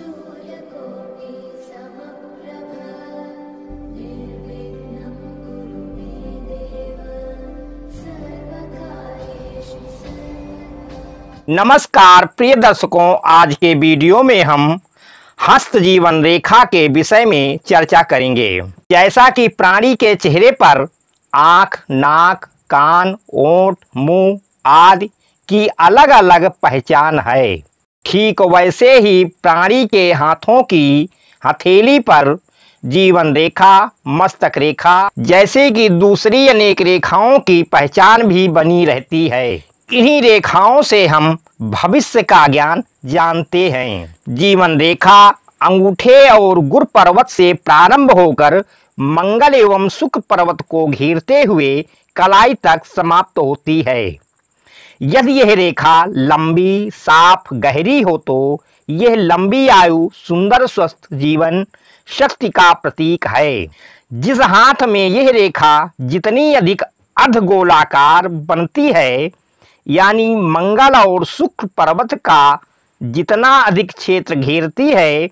सूर्यकोटि समप्रभ निर्विघ्नं कुरु मे देव सर्वकार्येषु सर्वदा। नमस्कार प्रिय दर्शकों, आज के वीडियो में हम हस्त जीवन रेखा के विषय में चर्चा करेंगे। जैसा कि प्राणी के चेहरे पर आँख, नाक, कान, ओंठ, मुंह आदि की अलग अलग पहचान है, ठीक वैसे ही प्राणी के हाथों की हथेली पर जीवन रेखा, मस्तक रेखा जैसे कि दूसरी अनेक रेखाओं की पहचान भी बनी रहती है। इन्हीं रेखाओं से हम भविष्य का ज्ञान जानते हैं। जीवन रेखा अंगूठे और गुरु पर्वत से प्रारंभ होकर मंगल एवं शुक्र पर्वत को घेरते हुए कलाई तक समाप्त होती है। यदि यह रेखा लंबी, साफ, गहरी हो तो यह लंबी आयु, सुंदर स्वस्थ जीवन शक्ति का प्रतीक है। जिस हाथ में यह रेखा जितनी अधिक अर्धगोलाकार बनती है, यानी मंगल और शुक्र पर्वत का जितना अधिक क्षेत्र घेरती है,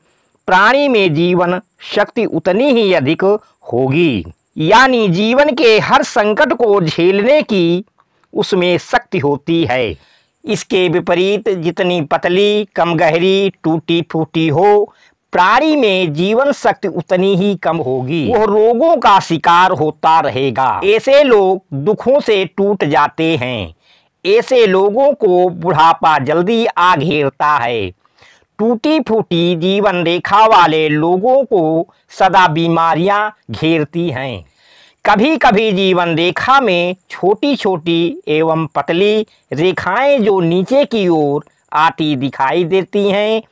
प्राणी में जीवन शक्ति उतनी ही अधिक होगी, यानी जीवन के हर संकट को झेलने की उसमें शक्ति होती है। इसके विपरीत जितनी पतली, कम गहरी, टूटी फूटी हो, प्राणी में जीवन शक्ति उतनी ही कम होगी। वह रोगों का शिकार होता रहेगा। ऐसे लोग दुखों से टूट जाते हैं। ऐसे लोगों को बुढ़ापा जल्दी आ घेरता है। टूटी फूटी जीवन रेखा वाले लोगों को सदा बीमारियां घेरती हैं। कभी कभी जीवन रेखा में छोटी छोटी एवं पतली रेखाएं जो नीचे की ओर आती दिखाई देती हैं,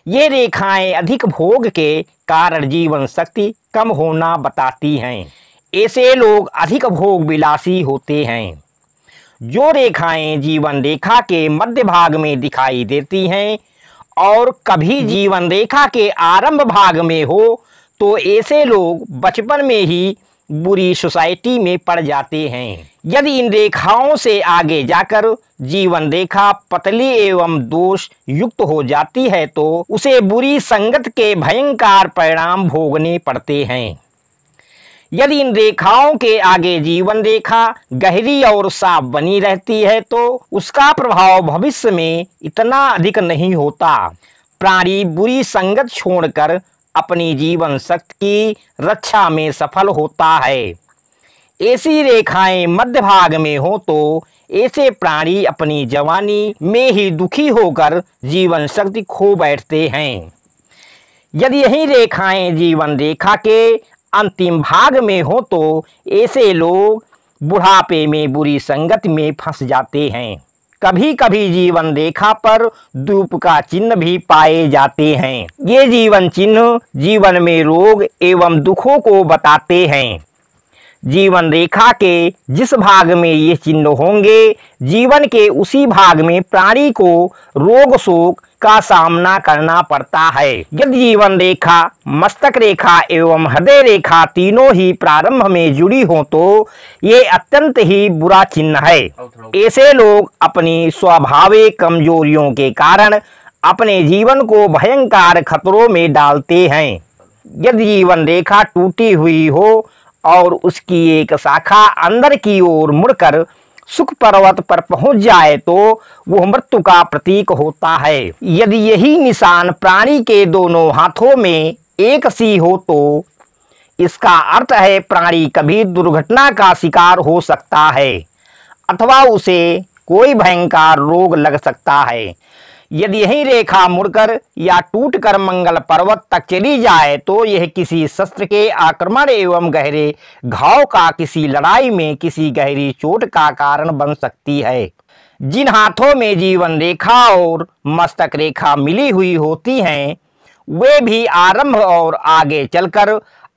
ये रेखाएं अधिक भोग के कारण जीवन शक्ति कम होना बताती हैं। ऐसे लोग अधिक भोग विलासी होते हैं। जो रेखाएं जीवन रेखा के मध्य भाग में दिखाई देती हैं और कभी जीवन रेखा के आरंभ भाग में हो, तो ऐसे लोग बचपन में ही बुरी सोसाइटी में पड़ जाते हैं। यदि इन रेखाओं से आगे जाकर जीवन रेखा पतली एवं दोष युक्त हो जाती है, तो उसे बुरी संगत के भयंकर परिणाम भोगने पड़ते हैं। यदि इन रेखाओं के आगे जीवन रेखा गहरी और साफ बनी रहती है, तो उसका प्रभाव भविष्य में इतना अधिक नहीं होता। प्राणी बुरी संगत छोड़कर अपनी जीवन शक्ति की रक्षा में सफल होता है। ऐसी रेखाएं मध्य भाग में हो तो ऐसे प्राणी अपनी जवानी में ही दुखी होकर जीवन शक्ति खो बैठते हैं। यदि यही रेखाएं जीवन रेखा के अंतिम भाग में हो तो ऐसे लोग बुढ़ापे में बुरी संगति में फंस जाते हैं। कभी कभी जीवन रेखा पर धूप का चिन्ह भी पाए जाते हैं। ये जीवन चिन्ह जीवन में रोग एवं दुखों को बताते हैं। जीवन रेखा के जिस भाग में ये चिन्ह होंगे, जीवन के उसी भाग में प्राणी को रोग शोक का सामना करना पड़ता है। यदि जीवन रेखा, मस्तक रेखा एवं हृदय रेखा तीनों ही प्रारंभ में जुड़ी हो तो ये अत्यंत ही बुरा चिन्ह है। ऐसे लोग अपनी स्वाभाविक कमजोरियों के कारण अपने जीवन को भयंकर खतरों में डालते हैं। यदि जीवन रेखा टूटी हुई हो और उसकी एक शाखा अंदर की ओर मुड़कर शुक्र पर्वत पर पहुंच जाए तो वह मृत्यु का प्रतीक होता है। यदि यही निशान प्राणी के दोनों हाथों में एक सी हो तो इसका अर्थ है प्राणी कभी दुर्घटना का शिकार हो सकता है अथवा उसे कोई भयंकर रोग लग सकता है। यदि यही रेखा मुड़कर या टूटकर मंगल पर्वत तक चली जाए तो यह किसी शस्त्र के आक्रमण एवं गहरे घाव का, किसी लड़ाई में किसी गहरी चोट का कारण बन सकती है। जिन हाथों में जीवन रेखा और मस्तक रेखा मिली हुई होती हैं, वे भी आरंभ और आगे चलकर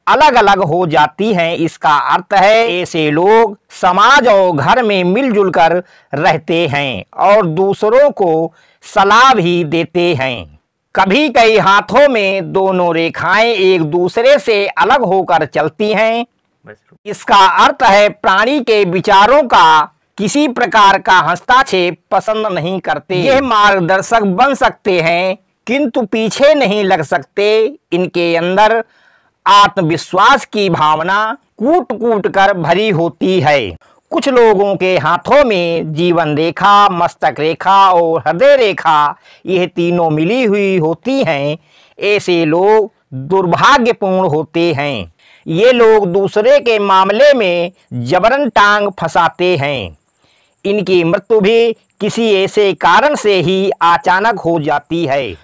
अलग अलग हो जाती हैं। इसका अर्थ है ऐसे लोग समाज और घर में मिलजुल कर रहते हैं और दूसरों को सलाह भी देते हैं। कभी कई हाथों में दोनों रेखाएं एक दूसरे से अलग होकर चलती हैं। इसका अर्थ है प्राणी के विचारों का किसी प्रकार का हस्तक्षेप पसंद नहीं करते। यह मार्गदर्शक बन सकते हैं किंतु पीछे नहीं लग सकते। इनके अंदर आत्मविश्वास की भावना कूट कूट कर भरी होती है। कुछ लोगों के हाथों में जीवन रेखा, मस्तक रेखा और हृदय रेखा, यह तीनों मिली हुई होती हैं। ऐसे लोग दुर्भाग्यपूर्ण होते हैं। ये लोग दूसरे के मामले में जबरन टांग फंसाते हैं। इनकी मृत्यु भी किसी ऐसे कारण से ही अचानक हो जाती है।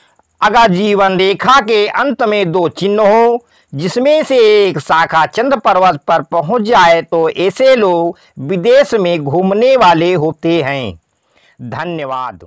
अगर जीवन रेखा के अंत में दो चिन्ह हो, जिसमें से एक शाखा चंद्र पर्वत पर पहुंच जाए, तो ऐसे लोग विदेश में घूमने वाले होते हैं। धन्यवाद।